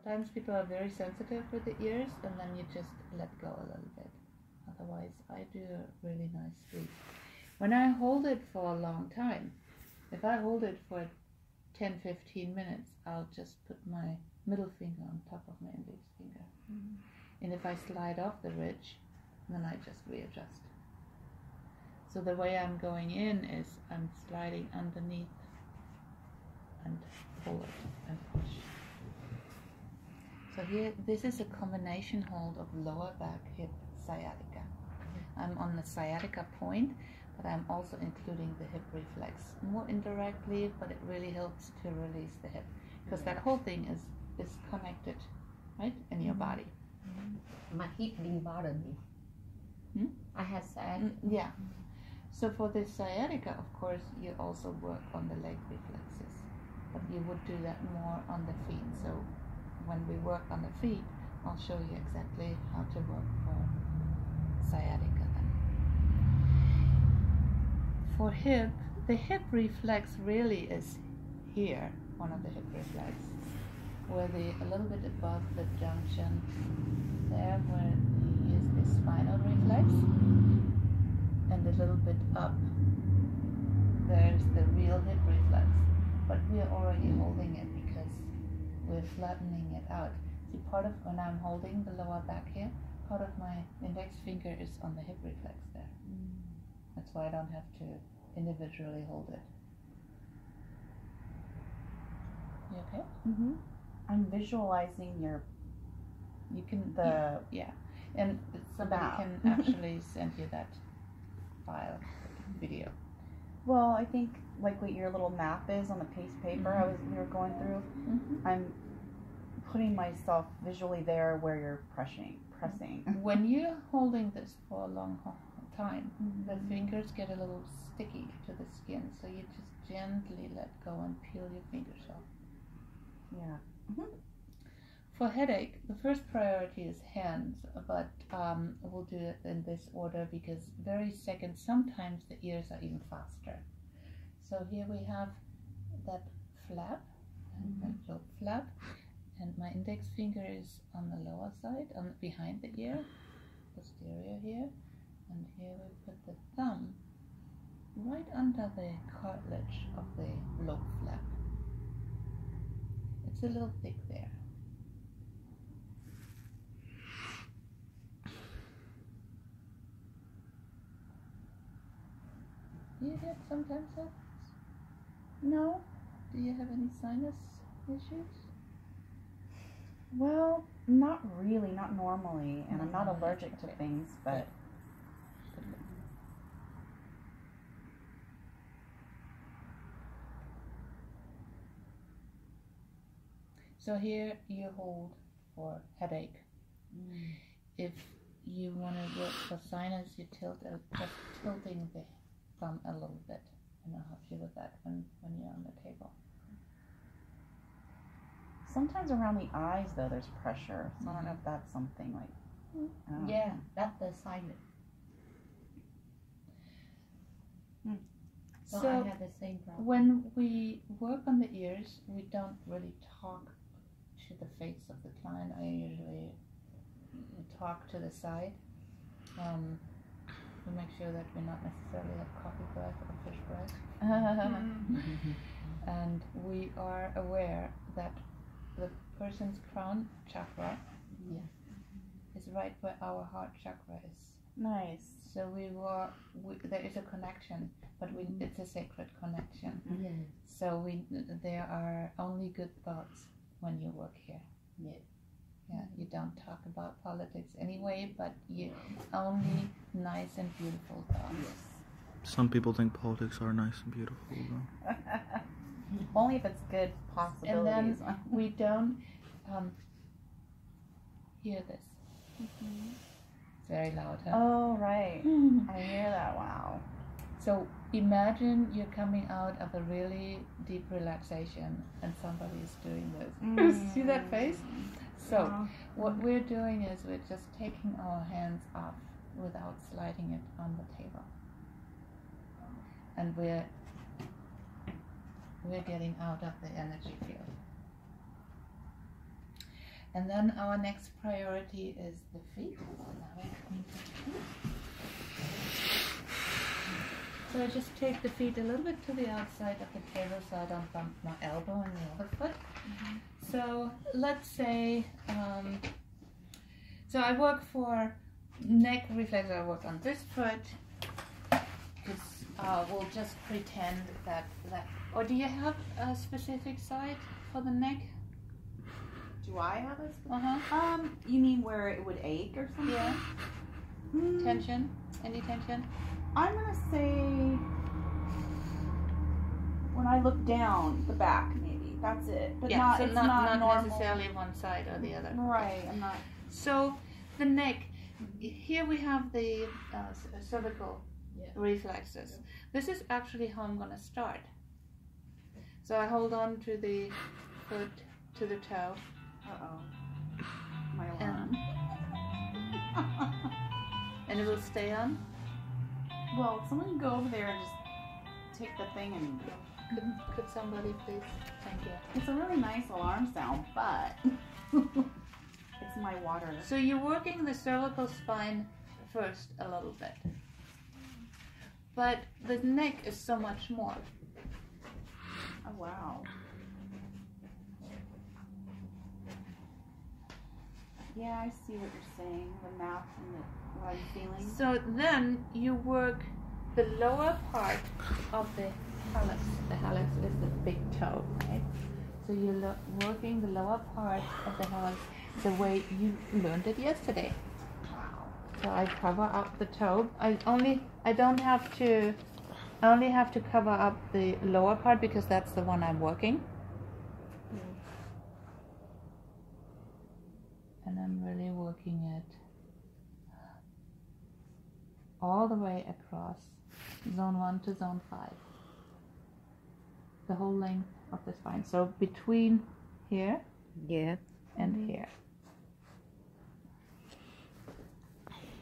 sometimes people are very sensitive with the ears, and then you just let go a little bit. Otherwise, I do a really nice squeeze. When I hold it for a long time, if I hold it for 10-15 minutes, I'll just put my middle finger on top of my index finger. Mm-hmm. And if I slide off the ridge, then I just readjust. So the way I'm going in is I'm sliding underneath and pull it and push. So here, this is a combination hold of lower back, hip, sciatica. I'm on the sciatica point, but I'm also including the hip reflex more indirectly, but it really helps to release the hip because that whole thing is connected, right, in your body. My hip didn't bother me. I had sciatica. Yeah. So for this sciatica, of course, you also work on the leg reflexes, but you would do that more on the feet. So when we work on the feet, I'll show you exactly how to work for sciatica then. For hip, the hip reflex really is here, one of the hip reflex, where a little bit above the junction there, where you use the spinal reflex, and a little bit up, there's the real hip reflex, but we're already holding it because we're flattening it out. See, part of when I'm holding the lower back here, part of my index finger is on the hip reflex there. That's why I don't have to individually hold it. You okay? Mm-hmm. I'm visualizing You can yeah, and somebody can actually send you that file video. Well, I think like what your little map is on the piece of paper we were going through. I'm putting myself visually there where you're pressing. When you're holding this for a long time, the fingers get a little sticky to the skin, so you just gently let go and peel your fingers off. Yeah. For headache, the first priority is hands, but we'll do it in this order because very second, sometimes the ears are even faster. So here we have that flap, that lobe flap, and my index finger is on the lower side, behind the ear, posterior here, and here we put the thumb right under the cartilage of the lobe flap. It's a little thick there. Do your head sometimes hurts? No. Do you have any sinus issues? Well, not really, not normally, and I'm not allergic to things, but... So here you hold for headache. If you want to work for sinus, you tilt just tilting the thumb a little bit, and I'll help you with that when you're on the table. Sometimes around the eyes, though, there's pressure. So I don't know if that's something like... Yeah, that's the sinus. So I have the same problem. When we work on the ears, we don't really talk to the face of the client. I usually talk to the side. We make sure that we not necessarily have coffee breath or fish breath. And we are aware that the person's crown chakra is right where our heart chakra is. Nice. So there is a connection, but it's a sacred connection. So there are only good thoughts when you work here. Yeah, you don't talk about politics anyway, but only nice and beautiful thoughts. Some people think politics are nice and beautiful, though. Only if it's good possibilities. And then we don't hear this. It's very loud, huh? Oh, right. I hear that. Wow. So imagine you're coming out of a really deep relaxation and somebody is doing this. See that face? So what we're doing is we're just taking our hands off without sliding it on the table. And we're getting out of the energy field. And then our next priority is the feet. So now we need the feet. So I just take the feet a little bit to the outside of the table so I don't bump my elbow and the other foot. So let's say, so I work for neck reflex, I work on this foot. We'll just pretend that, or do you have a specific side for the neck? Do I have a you mean where it would ache or something? Yeah. Tension? Any tension? I'm gonna say when I look down the back, maybe that's it. But Yeah, so it's not normal. necessarily one side or the other. Right. I'm not. So the neck, here we have the cervical reflexes. This is actually how I'm gonna start. So I hold on to the foot, to the toe. My alarm. And it will stay on. Well, someone go over there and just take the thing and. Could somebody please? Thank you. It's a really nice alarm sound, but it's my water. So you're working the cervical spine first a little bit. But the neck is so much more. Oh, wow. Yeah, I see what you're saying, the map and what I'm feeling. So then you work the lower part of the hallux. The hallux is the big toe, right? So you're working the lower part of the hallux the way you learned it yesterday. Wow. So I cover up the toe. I only have to cover up the lower part because that's the one I'm working. And I'm really working it all the way across zone 1 to zone 5. The whole length of the spine. So between here and here.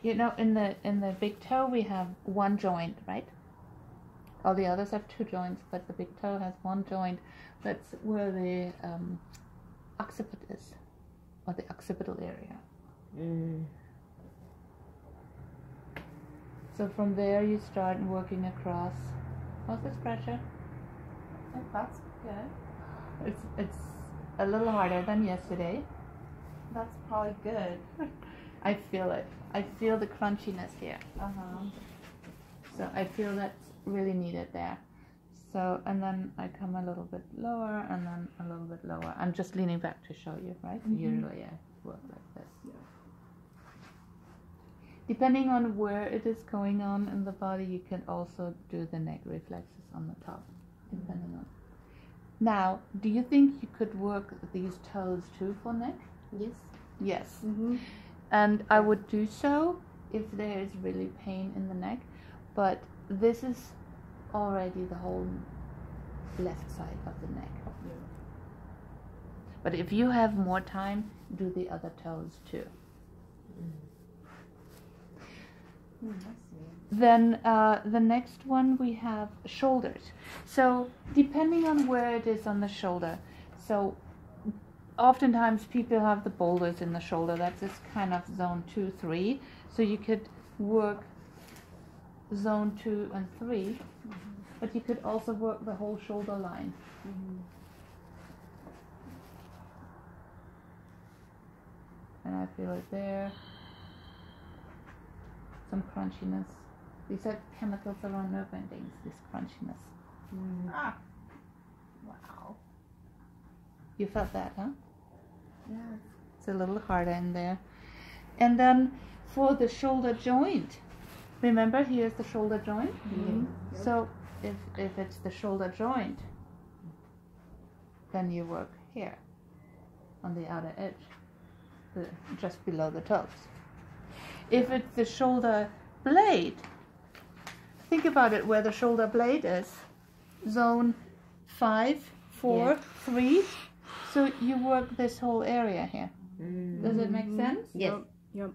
You know, in the big toe we have one joint, right? All the others have two joints, but the big toe has one joint. That's where the occiput is, or the occipital area. So from there you start working across. How's this pressure? That's good. It's a little harder than yesterday. That's probably good. I feel it. I feel the crunchiness here. So I feel that's really needed there. So, and then I come a little bit lower and then a little bit lower. I'm just leaning back to show you, right? Usually I work like this. Depending on where it is going on in the body, you can also do the neck reflexes on the top, depending on. Now, do you think you could work these toes too for neck? Yes. Yes. And I would do so if there is really pain in the neck, but this is already the whole left side of the neck. But if you have more time, do the other toes too. Then the next one we have shoulders. So depending on where it is on the shoulder, so oftentimes people have the boulders in the shoulder. That's this kind of zone 2, 3. So you could work zone 2 and 3, but you could also work the whole shoulder line. And I feel it there. Some crunchiness. These are chemicals around nerve endings, this crunchiness. Wow. You felt that, huh? Yeah. It's a little harder in there. And then for the shoulder joint, remember here's the shoulder joint? So if it's the shoulder joint, then you work here on the outer edge, just below the toes. If it's the shoulder blade, think about it where the shoulder blade is. Zone 5, 4, 3. So you work this whole area here. Does it make sense? Yes. Yep.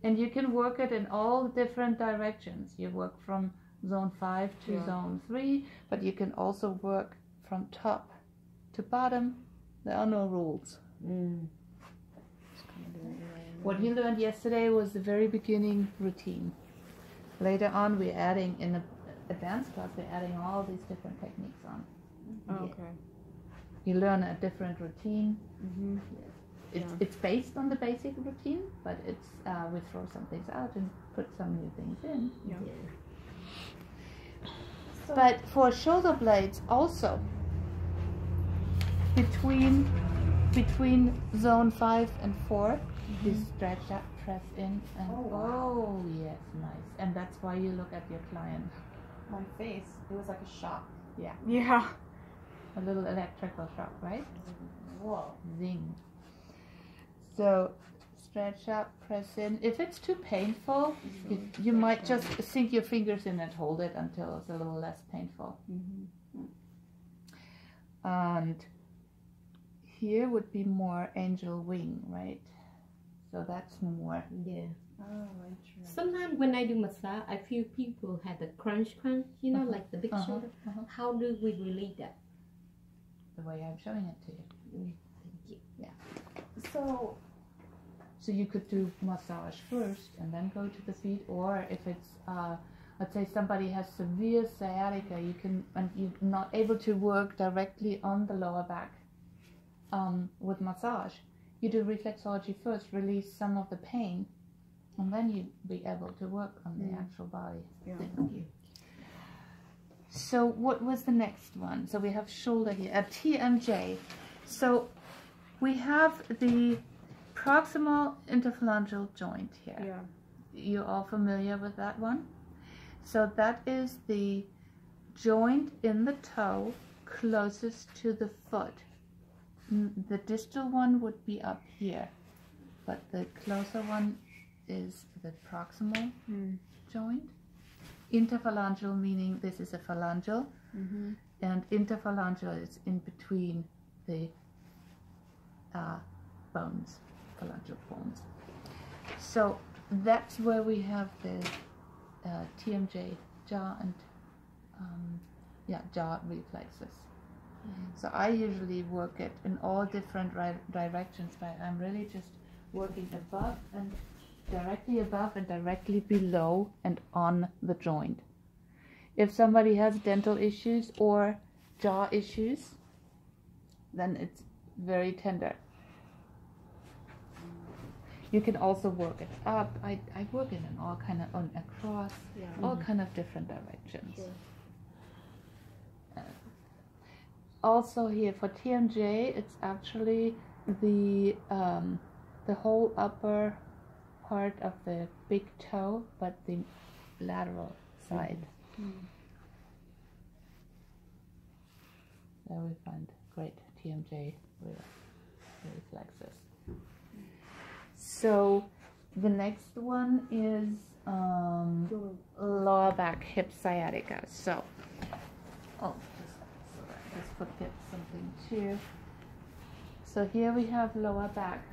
And you can work it in all different directions. You work from zone 5 to zone 3, but you can also work from top to bottom. There are no rules. What you learned yesterday was the very beginning routine. Later on, we're adding, in a advanced class, we're adding all these different techniques on. Oh, okay. You learn a different routine. Mm-hmm. It's based on the basic routine, but it's we throw some things out and put some new things in. Yeah. So, But for shoulder blades also, between zone 5 and 4, you stretch up, press in, and oh yes, nice. And that's why you look at your client. My face, it was like a shock. Yeah, Yeah. a little electrical shock, right? Whoa. Zing. So stretch up, press in. If it's too painful, you might just sink your fingers in and hold it until it's a little less painful. Mm-hmm. And here would be more angel wing, right? So that's more. yeah. Oh, interesting. Sometimes when I do massage, I feel people have the crunch, you know, like the big shoulder. How do we relieve that? The way I'm showing it to you. Thank you. So you could do massage first and then go to the feet, or if it's let's say somebody has severe sciatica, and you're not able to work directly on the lower back with massage, you do reflexology first, release some of the pain, and then you'd be able to work on the actual body. Yeah. So what was the next one? So we have shoulder here, a TMJ. So we have the proximal interphalangeal joint here. Yeah. You're all familiar with that one? So that is the joint in the toe closest to the foot. The distal one would be up here, but the closer one is the proximal joint. Interphalangeal meaning this is a phalangeal, and interphalangeal is in between the bones, phalangeal bones. So that's where we have the TMJ, jaw and jaw reflexes. So I usually work it in all different directions, but I'm really just working above and directly above and directly below and on the joint. If somebody has dental issues or jaw issues, then it's very tender. You can also work it up. I work it in all kind of across, all kind of different directions. Sure. Also here for TMJ, it's actually the whole upper part of the big toe, but the lateral side. There we find great TMJ reflexes. So the next one is lower back hip sciatica. So, let's forget something too. So here we have lower back.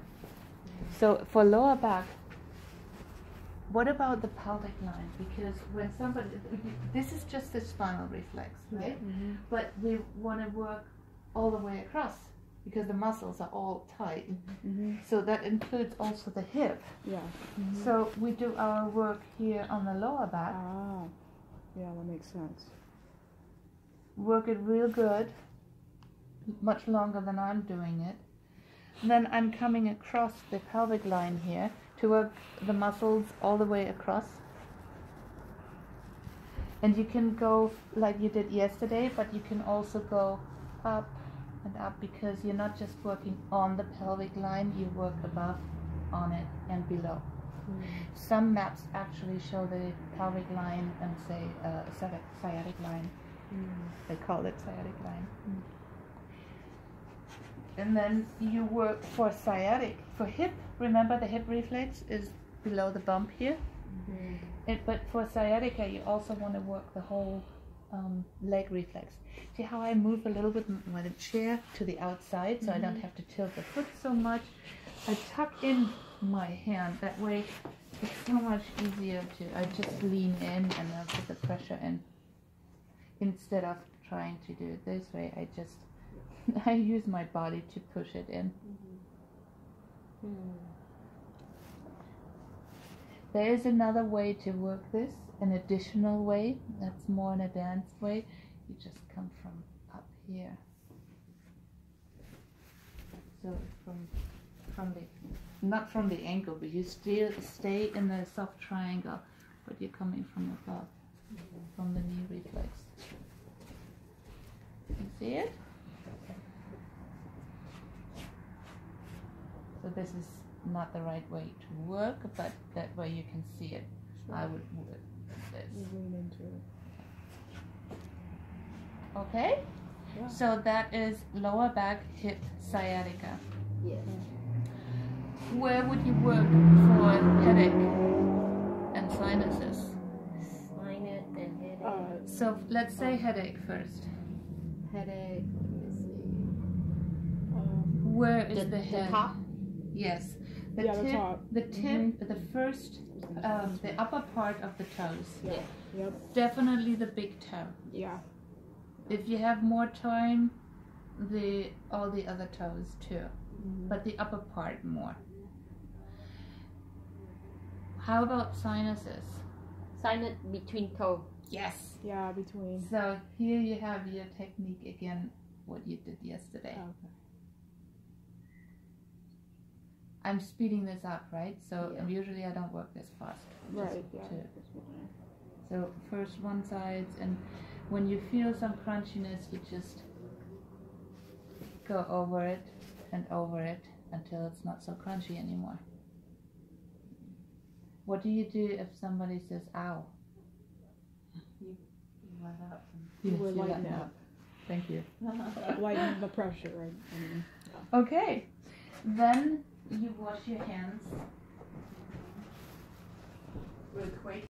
So for lower back, what about the pelvic line? Because when somebody, this is just the spinal reflex, right? But we want to work all the way across because the muscles are all tight. So that includes also the hip. Yeah. So we do our work here on the lower back. Ah. Yeah, that makes sense. Work it real good, much longer than I'm doing it. And then I'm coming across the pelvic line here to work the muscles all the way across. And you can go like you did yesterday, but you can also go up and up because you're not just working on the pelvic line, you work above, on it, and below. Some maps actually show the pelvic line and say sciatic line. They call it sciatic line. And then you work for sciatic. For hip, remember the hip reflex is below the bump here. But for sciatica, you also want to work the whole leg reflex. See how I move a little bit with the chair to the outside so I don't have to tilt the foot so much. I tuck in my hand. That way it's so much easier to, I just lean in and I'll put the pressure in. Instead of trying to do it this way, I use my body to push it in. there is another way to work this, an additional way, that's more an advanced way. You just come from up here. So from the, not from the ankle, but you still stay in the soft triangle, but you're coming from above, from the knee reflex. You see it? So this is not the right way to work, but that way you can see it. Sure. I would work this. You lean into it. Okay? Yeah. So that is lower back, hip, sciatica. Yes. Where would you work for headache and sinuses? Sinus and headache. So let's say headache first. Headache. Let me see. Where is the head? The top. Yes. The Yeah, tip, the top. the tip, the first, the upper part of the toes. Yeah. Yep. Definitely the big toe. Yeah. If you have more time, all the other toes too, Mhm. but the upper part more. How about sinuses? Sinus between toe. Yes. Yeah, between. So here you have your technique again, what you did yesterday. Okay. I'm speeding this up, right? So Yeah. usually I don't work this fast. Right. Yeah. So first one side, and when you feel some crunchiness, you just go over it and over it until it's not so crunchy anymore. What do you do if somebody says, ow? You let up. You Yes, would you lighten lighten up. Thank you. Lighten the pressure, right? I mean, Okay, then you wash your hands real quick.